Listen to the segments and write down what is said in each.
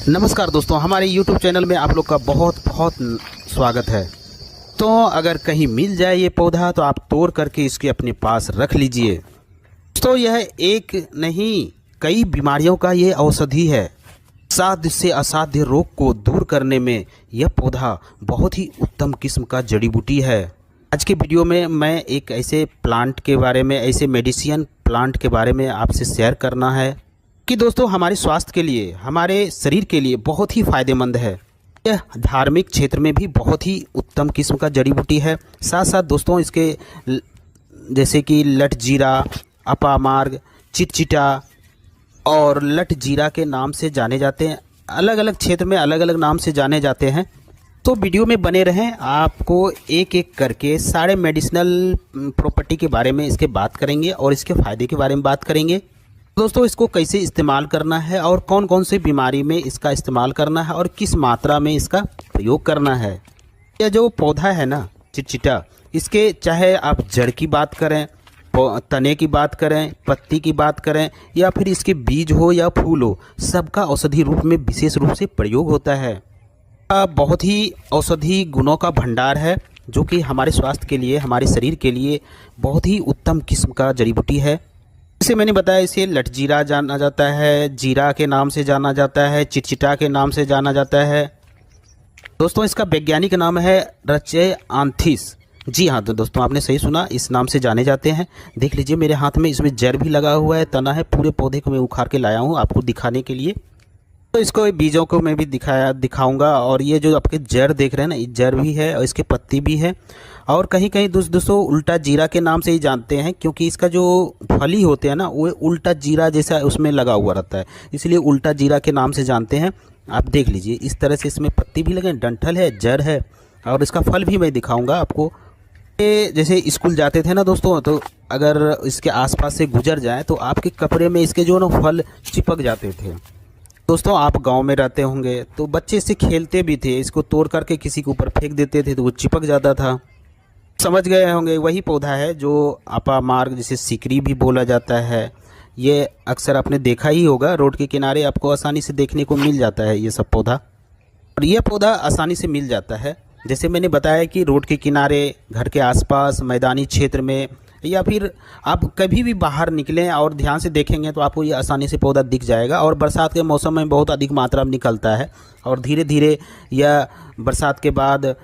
नमस्कार दोस्तों, हमारे YouTube चैनल में आप लोग का बहुत बहुत स्वागत है। तो अगर कहीं मिल जाए ये पौधा तो आप तोड़ करके इसके अपने पास रख लीजिए। तो यह एक नहीं कई बीमारियों का ये औषधि है। साध्य से असाध्य रोग को दूर करने में यह पौधा बहुत ही उत्तम किस्म का जड़ी बूटी है। आज के वीडियो में मैं एक ऐसे प्लांट के बारे में, ऐसे मेडिसिन प्लांट के बारे में आपसे शेयर करना है कि दोस्तों हमारे स्वास्थ्य के लिए, हमारे शरीर के लिए बहुत ही फ़ायदेमंद है। यह धार्मिक क्षेत्र में भी बहुत ही उत्तम किस्म का जड़ी बूटी है। साथ साथ दोस्तों इसके जैसे कि लठ जीरा, अपामार्ग, चिटचिटा और लठ जीरा के नाम से जाने जाते हैं। अलग अलग क्षेत्र में अलग अलग नाम से जाने जाते हैं। तो वीडियो में बने रहें, आपको एक एक करके सारे मेडिसिनल प्रॉपर्टी के बारे में इसके बात करेंगे और इसके फ़ायदे के बारे में बात करेंगे। दोस्तों इसको कैसे इस्तेमाल करना है और कौन कौन से बीमारी में इसका इस्तेमाल करना है और किस मात्रा में इसका प्रयोग करना है। यह जो पौधा है ना चिटचिटा, इसके चाहे आप जड़ की बात करें, तने की बात करें, पत्ती की बात करें या फिर इसके बीज हो या फूल हो, सबका औषधि रूप में विशेष रूप से प्रयोग होता है। बहुत ही औषधि गुणों का भंडार है जो कि हमारे स्वास्थ्य के लिए, हमारे शरीर के लिए बहुत ही उत्तम किस्म का जड़ी बूटी है। जैसे मैंने बताया, इसे लठजीरा जाना जाता है, जीरा के नाम से जाना जाता है, चिटचिटा के नाम से जाना जाता है। दोस्तों इसका वैज्ञानिक नाम है रचेआंथिस। जी हाँ, तो दोस्तों आपने सही सुना, इस नाम से जाने जाते हैं। देख लीजिए मेरे हाथ में इसमें जड़ भी लगा हुआ है, तना है, पूरे पौधे को मैं उखाड़ के लाया हूँ आपको दिखाने के लिए। तो इसको बीजों को मैं भी दिखाऊंगा। और ये जो आपके जड़ देख रहे हैं ना, ये जड़ भी है और इसके पत्ती भी है। और कहीं कहीं दोस्तों उल्टा जीरा के नाम से ही जानते हैं, क्योंकि इसका जो फली होते हैं ना वो उल्टा जीरा जैसा उसमें लगा हुआ रहता है, इसलिए उल्टा जीरा के नाम से जानते हैं। आप देख लीजिए इस तरह से इसमें पत्ती भी लगे, डंठल है, जड़ है और इसका फल भी मैं दिखाऊंगा आपको। जैसे स्कूल जाते थे ना दोस्तों, तो अगर इसके आसपास से गुजर जाए तो आपके कपड़े में इसके जो ना फल चिपक जाते थे। दोस्तों आप गांव में रहते होंगे तो बच्चे इससे खेलते भी थे, इसको तोड़ करके किसी के ऊपर फेंक देते थे तो वो चिपक जाता था। समझ गए होंगे, वही पौधा है जो अपामार्ग, जिसे सिकरी भी बोला जाता है। ये अक्सर आपने देखा ही होगा, रोड के किनारे आपको आसानी से देखने को मिल जाता है ये सब पौधा। और ये पौधा आसानी से मिल जाता है, जैसे मैंने बताया कि रोड के किनारे, घर के आसपास, मैदानी क्षेत्र में, या फिर आप कभी भी बाहर निकलें और ध्यान से देखेंगे तो आपको ये आसानी से पौधा दिख जाएगा। और बरसात के मौसम में बहुत अधिक मात्रा में निकलता है और धीरे धीरे यह बरसात के बाद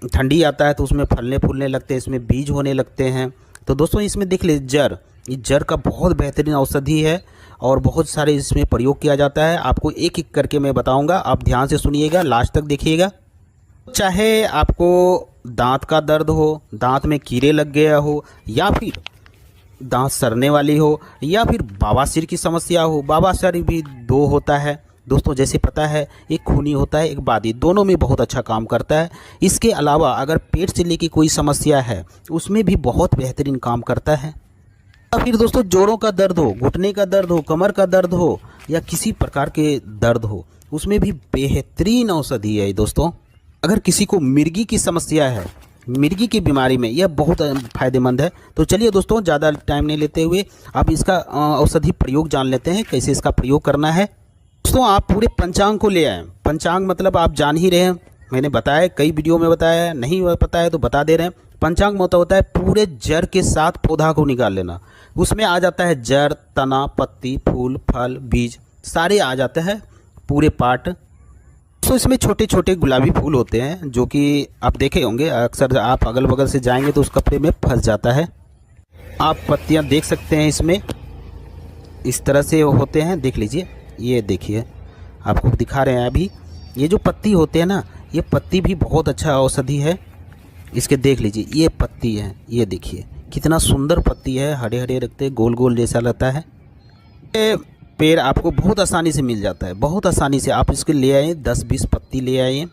ठंडी आता है तो उसमें फलने फूलने लगते हैं, इसमें बीज होने लगते हैं। तो दोस्तों इसमें देख लीजिए जड़, ये जड़ का बहुत बेहतरीन औषधि है और बहुत सारे इसमें प्रयोग किया जाता है। आपको एक एक करके मैं बताऊंगा, आप ध्यान से सुनिएगा, लास्ट तक देखिएगा। चाहे आपको दांत का दर्द हो, दांत में कीड़े लग गया हो, या फिर दांत सड़ने वाली हो, या फिर बवासीर की समस्या हो। बवासीर भी दो होता है दोस्तों, जैसे पता है एक खूनी होता है, एक बादी, दोनों में बहुत अच्छा काम करता है। इसके अलावा अगर पेट से लेके कोई समस्या है उसमें भी बहुत बेहतरीन काम करता है। या फिर दोस्तों जोड़ों का दर्द हो, घुटने का दर्द हो, कमर का दर्द हो या किसी प्रकार के दर्द हो, उसमें भी बेहतरीन औषधि है दोस्तों। अगर किसी को मिर्गी की समस्या है, मिर्गी की बीमारी में यह बहुत फ़ायदेमंद है। तो चलिए दोस्तों ज़्यादा टाइम नहीं लेते हुए आप इसका औषधि प्रयोग जान लेते हैं, कैसे इसका प्रयोग करना है। दोस्तों आप पूरे पंचांग को ले आएँ। पंचांग मतलब आप जान ही रहे हैं, मैंने बताया, कई वीडियो में बताया है, नहीं पता है तो बता दे रहे हैं। पंचांग मतलब होता है पूरे जड़ के साथ पौधा को निकाल लेना। उसमें आ जाता है जड़, तना, पत्ती, फूल, फल, बीज, सारे आ जाते हैं, पूरे पार्ट। तो इसमें छोटे छोटे गुलाबी फूल होते हैं जो कि आप देखे होंगे, अक्सर आप अगल बगल से जाएंगे तो उस कपड़े में फंस जाता है। आप पत्तियां देख सकते हैं, इसमें इस तरह से होते हैं, देख लीजिए, ये देखिए आपको दिखा रहे हैं अभी। ये जो पत्ती होते हैं ना, ये पत्ती भी बहुत अच्छा औषधि है। इसके देख लीजिए, ये पत्ती है, ये देखिए कितना सुंदर पत्ती है, हरे हरे रखते, गोल गोल जैसा लगता है। ये पेड़ आपको बहुत आसानी से मिल जाता है, बहुत आसानी से। आप इसके ले आए 10-20 पत्ती ले आए।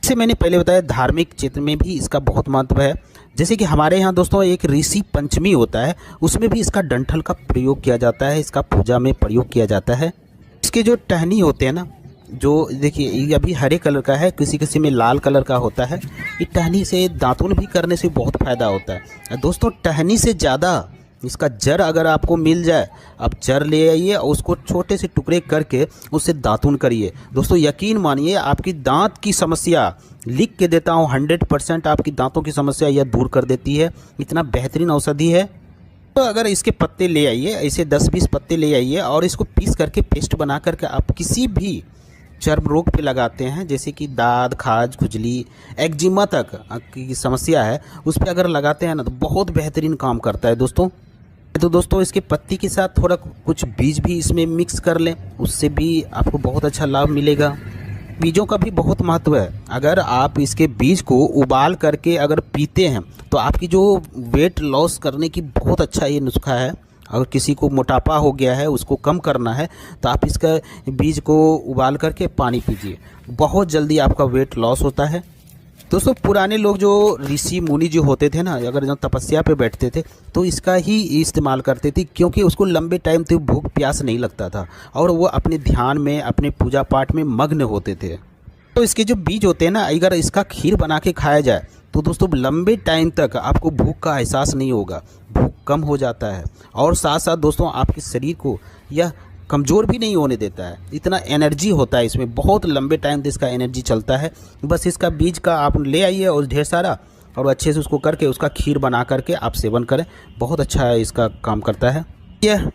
इसे मैंने पहले बताया, धार्मिक क्षेत्र में भी इसका बहुत महत्व है। जैसे कि हमारे यहाँ दोस्तों एक ऋषि पंचमी होता है, उसमें भी इसका डंठल का प्रयोग किया जाता है, इसका पूजा में प्रयोग किया जाता है। इसके जो टहनी होते हैं ना, जो देखिए ये अभी हरे कलर का है, किसी किसी में लाल कलर का होता है। ये टहनी से दातुन भी करने से बहुत फ़ायदा होता है दोस्तों। टहनी से ज़्यादा इसका जड़ अगर आपको मिल जाए, आप जड़ ले आइए और उसको छोटे से टुकड़े करके उससे दातुन करिए। दोस्तों यकीन मानिए आपकी दांत की समस्या, लिख के देता हूँ, 100% आपकी दांतों की समस्या यह दूर कर देती है। इतना बेहतरीन औषधि है। तो अगर इसके पत्ते ले आइए, ऐसे 10-20 पत्ते ले आइए और इसको पीस करके पेस्ट बना करके आप किसी भी चर्म रोग पे लगाते हैं, जैसे कि दाद, खाज, खुजली, एक्जिमा तक की समस्या है, उस पर अगर लगाते हैं ना तो बहुत बेहतरीन काम करता है दोस्तों। तो दोस्तों इसके पत्ती के साथ थोड़ा कुछ बीज भी इसमें मिक्स कर लें, उससे भी आपको बहुत अच्छा लाभ मिलेगा। बीजों का भी बहुत महत्व है। अगर आप इसके बीज को उबाल करके अगर पीते हैं तो आपकी जो वेट लॉस करने की बहुत अच्छा ये नुस्खा है। अगर किसी को मोटापा हो गया है, उसको कम करना है, तो आप इसका बीज को उबाल करके पानी पीजिए, बहुत जल्दी आपका वेट लॉस होता है। दोस्तों पुराने लोग जो ऋषि मुनि जो होते थे ना, अगर जब तपस्या पे बैठते थे तो इसका ही इस्तेमाल करते थे, क्योंकि उसको लंबे टाइम तक भूख प्यास नहीं लगता था और वो अपने ध्यान में, अपने पूजा पाठ में मग्न होते थे। तो इसके जो बीज होते हैं ना, अगर इसका खीर बना के खाया जाए तो दोस्तों लंबे टाइम तक आपको भूख का एहसास नहीं होगा, भूख कम हो जाता है और साथ साथ दोस्तों आपके शरीर को यह कमज़ोर भी नहीं होने देता है। इतना एनर्जी होता है इसमें, बहुत लंबे टाइम तक इसका एनर्जी चलता है। बस इसका बीज का आप ले आइए और ढेर सारा, और अच्छे से उसको करके उसका खीर बना करके आप सेवन करें, बहुत अच्छा है, इसका काम करता है यह।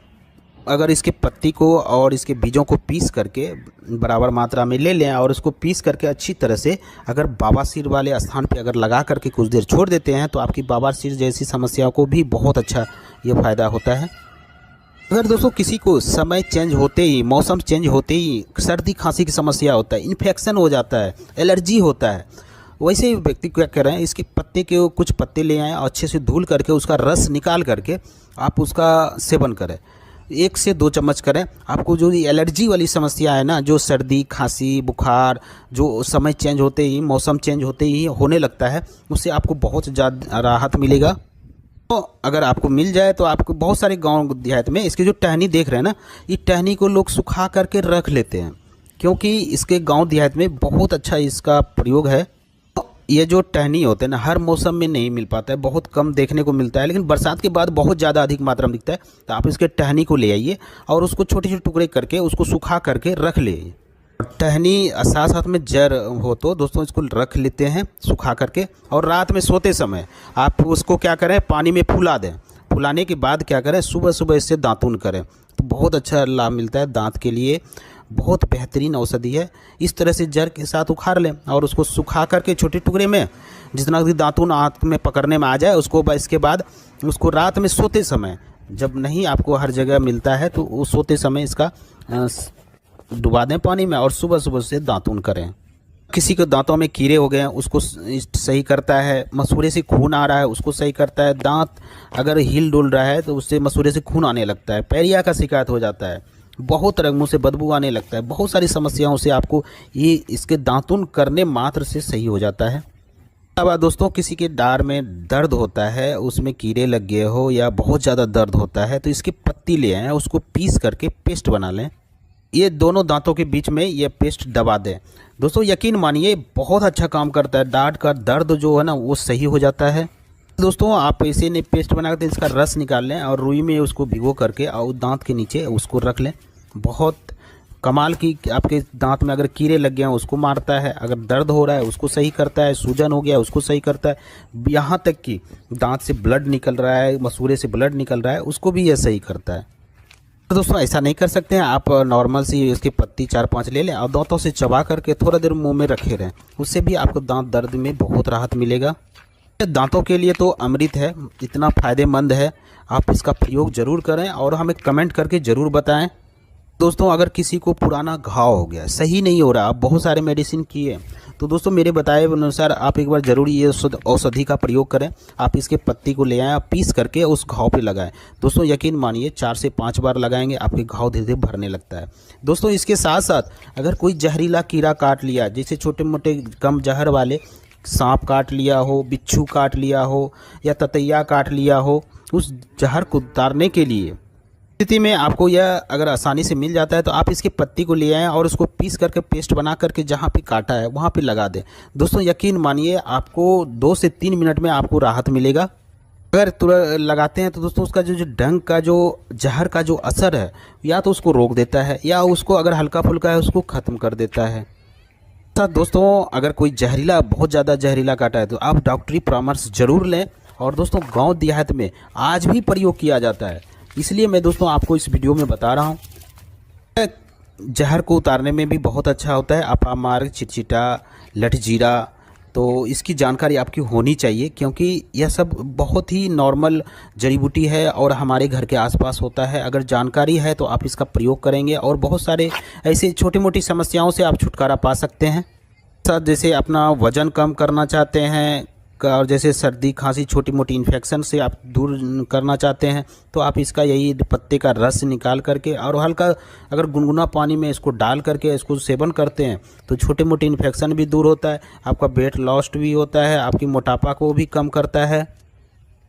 अगर इसके पत्ती को और इसके बीजों को पीस करके बराबर मात्रा में ले लें और उसको पीस करके अच्छी तरह से अगर बवासीर वाले स्थान पे अगर लगा करके कुछ देर छोड़ देते हैं तो आपकी बवासीर जैसी समस्याओं को भी बहुत अच्छा ये फ़ायदा होता है। अगर दोस्तों किसी को समय चेंज होते ही, मौसम चेंज होते ही सर्दी खांसी की समस्या होता है, इन्फेक्शन हो जाता है, एलर्जी होता है, वैसे ही व्यक्ति क्या कर रहे हैं, इसके पत्ते के कुछ पत्ते ले आएँ और अच्छे से धुल करके उसका रस निकाल करके आप उसका सेवन करें, 1 से 2 चम्मच करें। आपको जो एलर्जी वाली समस्या है ना, जो सर्दी खांसी बुखार जो समय चेंज होते ही, मौसम चेंज होते ही होने लगता है, उससे आपको बहुत ज़्यादा राहत मिलेगा। तो अगर आपको मिल जाए तो आपको बहुत सारे गांव देहात में इसकी जो टहनी देख रहे हैं ना, ये टहनी को लोग सुखा करके रख लेते हैं, क्योंकि इसके गांव देहात में बहुत अच्छा इसका प्रयोग है। ये जो टहनी होते हैं ना, हर मौसम में नहीं मिल पाता है, बहुत कम देखने को मिलता है, लेकिन बरसात के बाद बहुत ज़्यादा अधिक मात्रा में दिखता है। तो आप इसके टहनी को ले आइए और उसको छोटे छोटे टुकड़े करके उसको सुखा करके रख ले। टहनी साथ साथ में जड़ हो तो दोस्तों इसको रख लेते हैं सुखा करके, और रात में सोते समय आप उसको क्या करें, पानी में फुला दें। फुलाने के बाद क्या करें, सुबह सुबह इससे दातुन करें, तो बहुत अच्छा लाभ मिलता है दांत के लिए, बहुत बेहतरीन औषधि है। इस तरह से जड़ के साथ उखाड़ लें और उसको सुखा करके छोटे टुकड़े में, जितना भी दातुन आँख में पकड़ने में आ जाए उसको, इसके बाद उसको रात में सोते समय, जब नहीं आपको हर जगह मिलता है तो वो सोते समय इसका डुबा दें पानी में और सुबह सुबह से दातुन करें। किसी के दांतों में कीड़े हो गए हैं उसको सही करता है, मसूड़े से खून आ रहा है उसको सही करता है, दांत अगर हिल डुल रहा है तो उससे मसूड़े से खून आने लगता है, पैरिया का शिकायत हो जाता है, बहुत तरह मुँह से बदबू आने लगता है, बहुत सारी समस्याओं से आपको ये इसके दातुन करने मात्र से सही हो जाता है। अब दोस्तों किसी के डार में दर्द होता है, उसमें कीड़े लग गए हो या बहुत ज़्यादा दर्द होता है, तो इसकी पत्ती ले आएँ, उसको पीस करके पेस्ट बना लें, ये दोनों दांतों के बीच में ये पेस्ट दबा दें। दोस्तों यकीन मानिए बहुत अच्छा काम करता है, दांत का दर्द जो है ना वो सही हो जाता है। दोस्तों आप इसे ने पेस्ट बना कर इसका रस निकाल लें और रुई में उसको भिगो करके और दांत के नीचे उसको रख लें। बहुत कमाल की, आपके दांत में अगर कीड़े लग गए हैं उसको मारता है, अगर दर्द हो रहा है उसको सही करता है, सूजन हो गया उसको सही करता है, यहाँ तक कि दांत से ब्लड निकल रहा है, मसूड़े से ब्लड निकल रहा है, उसको भी यह सही करता है। तो दोस्तों ऐसा नहीं कर सकते हैं, आप नॉर्मल सी इसकी पत्ती 4-5 ले लें और दांतों से चबा करके थोड़ा देर मुंह में रखे रहें, उससे भी आपको दांत दर्द में बहुत राहत मिलेगा। दांतों के लिए तो अमृत है, इतना फ़ायदेमंद है, आप इसका प्रयोग ज़रूर करें और हमें कमेंट करके ज़रूर बताएं। दोस्तों अगर किसी को पुराना घाव हो गया, सही नहीं हो रहा, आप बहुत सारे मेडिसिन किए, तो दोस्तों मेरे बताए अनुसार आप एक बार ज़रूर ये औषधि का प्रयोग करें। आप इसके पत्ती को ले आएँ, पीस करके उस घाव पे लगाएं। दोस्तों यकीन मानिए 4 से 5 बार लगाएंगे आपके घाव धीरे धीरे भरने लगता है। दोस्तों इसके साथ साथ अगर कोई जहरीला कीड़ा काट लिया, जैसे छोटे मोटे कम जहर वाले सांप काट लिया हो, बिच्छू काट लिया हो या ततैया काट लिया हो, उस जहर को उतारने के लिए स्थिति में आपको यह अगर आसानी से मिल जाता है तो आप इसकी पत्ती को ले आएँ और उसको पीस करके पेस्ट बना करके जहाँ पे काटा है वहाँ पे लगा दें। दोस्तों यकीन मानिए आपको 2 से 3 मिनट में आपको राहत मिलेगा। अगर तुरंत लगाते हैं तो दोस्तों उसका जो डंक का जो जहर का जो असर है या तो उसको रोक देता है या उसको अगर हल्का फुल्का है उसको ख़त्म कर देता है। साथ दोस्तों अगर कोई जहरीला बहुत ज़्यादा जहरीला काटा है तो आप डॉक्टरी परामर्श ज़रूर लें। और दोस्तों गांव देहात में आज भी प्रयोग किया जाता है, इसलिए मैं दोस्तों आपको इस वीडियो में बता रहा हूँ। जहर को उतारने में भी बहुत अच्छा होता है अपामार्ग, चिटचिटा, लठजीरा। तो इसकी जानकारी आपकी होनी चाहिए क्योंकि यह सब बहुत ही नॉर्मल जड़ी बूटी है और हमारे घर के आसपास होता है। अगर जानकारी है तो आप इसका प्रयोग करेंगे और बहुत सारे ऐसे छोटी मोटी समस्याओं से आप छुटकारा पा सकते हैं। साथ जैसे अपना वज़न कम करना चाहते हैं और जैसे सर्दी खांसी छोटी मोटी इन्फेक्शन से आप दूर करना चाहते हैं तो आप इसका यही पत्ते का रस निकाल करके और हल्का अगर गुनगुना पानी में इसको डाल करके इसको सेवन करते हैं तो छोटे मोटे इन्फेक्शन भी दूर होता है, आपका वेट लॉस भी होता है, आपकी मोटापा को भी कम करता है।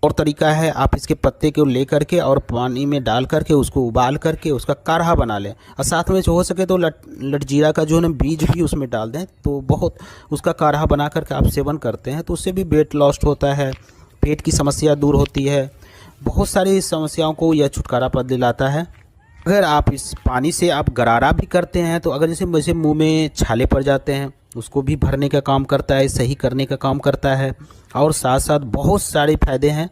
और तरीका है आप इसके पत्ते को ले करके और पानी में डाल करके उसको उबाल करके उसका काढ़ा बना लें और साथ में हो सके तो लठजीरा का जो है ना बीज भी उसमें डाल दें तो बहुत उसका काढ़ा बना करके आप सेवन करते हैं तो उससे भी वेट लॉस होता है, पेट की समस्या दूर होती है, बहुत सारी समस्याओं को यह छुटकारा पा दिलाता है। अगर आप इस पानी से आप गरारा भी करते हैं तो अगर जैसे मुँह में छाले पड़ जाते हैं उसको भी भरने का काम करता है, सही करने का काम करता है और साथ साथ बहुत सारे फ़ायदे हैं।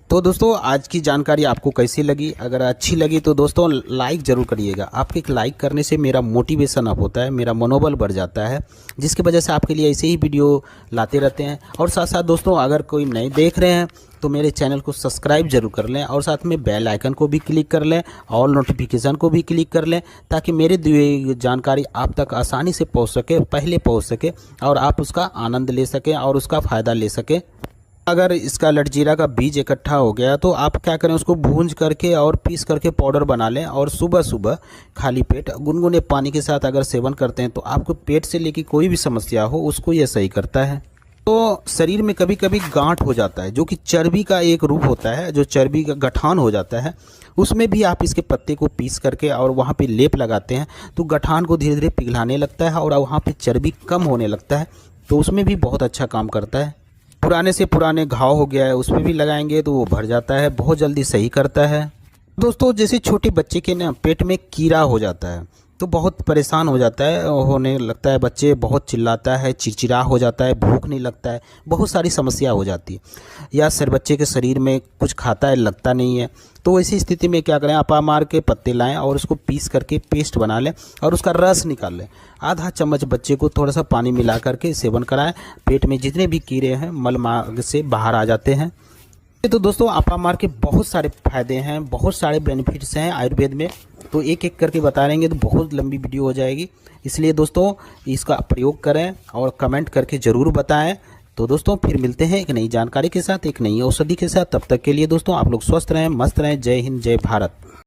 तो दोस्तों आज की जानकारी आपको कैसी लगी? अगर अच्छी लगी तो दोस्तों लाइक ज़रूर करिएगा। आपके एक लाइक करने से मेरा मोटिवेशन अप होता है, मेरा मनोबल बढ़ जाता है, जिसकी वजह से आपके लिए ऐसे ही वीडियो लाते रहते हैं। और साथ साथ दोस्तों अगर कोई नए देख रहे हैं तो मेरे चैनल को सब्सक्राइब जरूर कर लें और साथ में बेल आइकन को भी क्लिक कर लें और नोटिफिकेशन को भी क्लिक कर लें ताकि मेरे दी जानकारी आप तक आसानी से पहुंच सके, पहले पहुंच सके और आप उसका आनंद ले सकें और उसका फ़ायदा ले सकें। अगर इसका लठजीरा का बीज इकट्ठा हो गया तो आप क्या करें, उसको भूंज करके और पीस करके पाउडर बना लें और सुबह सुबह खाली पेट गुनगुने पानी के साथ अगर सेवन करते हैं तो आपको पेट से लेकर कोई भी समस्या हो उसको यह सही करता है। तो शरीर में कभी कभी गांठ हो जाता है जो कि चर्बी का एक रूप होता है, जो चर्बी का गठान हो जाता है, उसमें भी आप इसके पत्ते को पीस करके और वहाँ पे लेप लगाते हैं तो गठान को धीरे धीरे पिघलाने लगता है और वहाँ पे चर्बी कम होने लगता है, तो उसमें भी बहुत अच्छा काम करता है। पुराने से पुराने घाव हो गया है उस पर भी लगाएंगे तो वो भर जाता है, बहुत जल्दी सही करता है। दोस्तों जैसे छोटे बच्चे के ना पेट में कीड़ा हो जाता है तो बहुत परेशान हो जाता है, होने लगता है, बच्चे बहुत चिल्लाता है, चिड़चिड़ा हो जाता है, भूख नहीं लगता है, बहुत सारी समस्या हो जाती है, या सर बच्चे के शरीर में कुछ खाता है लगता नहीं है। तो ऐसी स्थिति में क्या करें, अपामार के पत्ते लाएं और उसको पीस करके पेस्ट बना लें और उसका रस निकाल लें। आधा चम्मच बच्चे को थोड़ा सा पानी मिला करके सेवन कराएं, पेट में जितने भी कीड़े हैं मल मार्ग से बाहर आ जाते हैं। तो दोस्तों अपामार के बहुत सारे फ़ायदे हैं, बहुत सारे बेनिफिट्स हैं आयुर्वेद में, तो एक एक करके बता रहेंगे तो बहुत लंबी वीडियो हो जाएगी, इसलिए दोस्तों इसका प्रयोग करें और कमेंट करके ज़रूर बताएं। तो दोस्तों फिर मिलते हैं एक नई जानकारी के साथ, एक नई औषधि के साथ। तब तक के लिए दोस्तों आप लोग स्वस्थ रहें, मस्त रहें। जय हिंद, जय भारत।